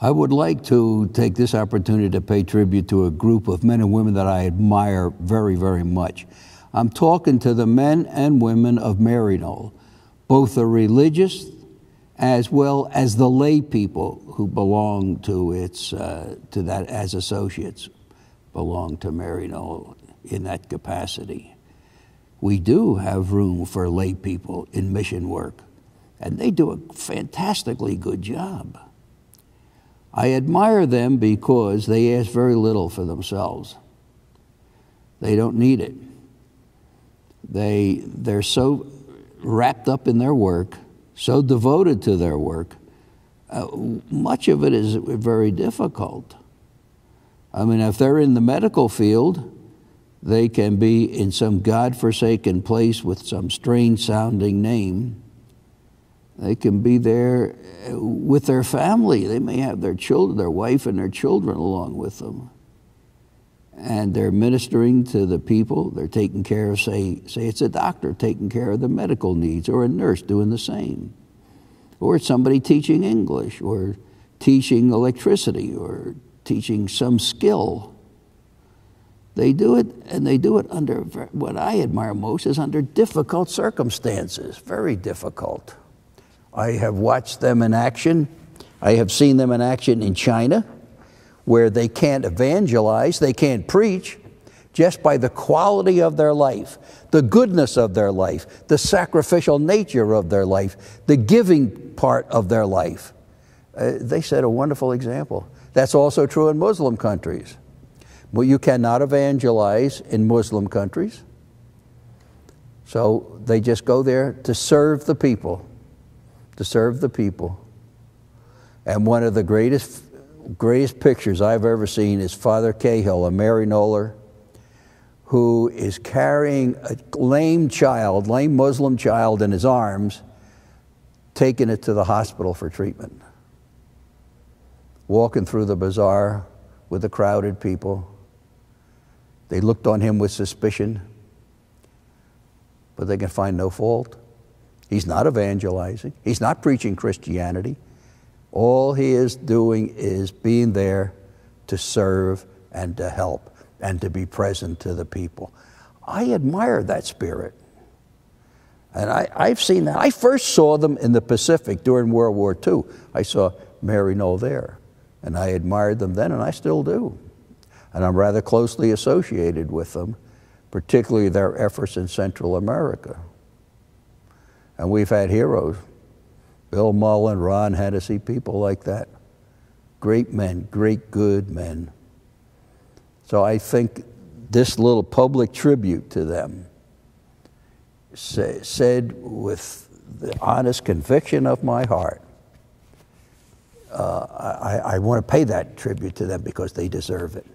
I would like to take this opportunity to pay tribute to a group of men and women that I admire very, very much. I'm talking to the men and women of Maryknoll, both the religious as well as the lay people who belong to that as associates, belong to Maryknoll in that capacity. We do have room for lay people in mission work, and they do a fantastically good job. I admire them because they ask very little for themselves. They don't need it. They're so wrapped up in their work, so devoted to their work. Much of it is very difficult. I mean, if they're in the medical field, they can be in some God-forsaken place with some strange-sounding name. They can be there with their family. They may have their children, their wife and their children along with them. And they're ministering to the people. They're taking care of, say it's a doctor taking care of the medical needs, or a nurse doing the same. Or it's somebody teaching English, or teaching electricity, or teaching some skill. They do it, and they do it under, what I admire most is under difficult circumstances, very difficult. I have watched them in action. I have seen them in action in China, where they can't evangelize, they can't preach, just by the quality of their life, the goodness of their life, the sacrificial nature of their life, the giving part of their life. They set a wonderful example. That's also true in Muslim countries. Well, you cannot evangelize in Muslim countries, so they just go there to serve the people. To serve the people. And one of the greatest pictures I've ever seen is Father Cahill, a Maryknoller, who is carrying a lame Muslim child in his arms, taking it to the hospital for treatment. Walking through the bazaar with the crowded people. They looked on him with suspicion, but they can find no fault. He's not evangelizing. He's not preaching Christianity. All he is doing is being there to serve and to help and to be present to the people. I admire that spirit. And I've seen that. I first saw them in the Pacific during World War II. I saw Maryknoll there. And I admired them then, and I still do. And I'm rather closely associated with them, particularly their efforts in Central America. And we've had heroes, Bill Mullen, Ron Hennessy, people like that. Great men, great good men. So I think this little public tribute to them, said with the honest conviction of my heart, I want to pay that tribute to them because they deserve it.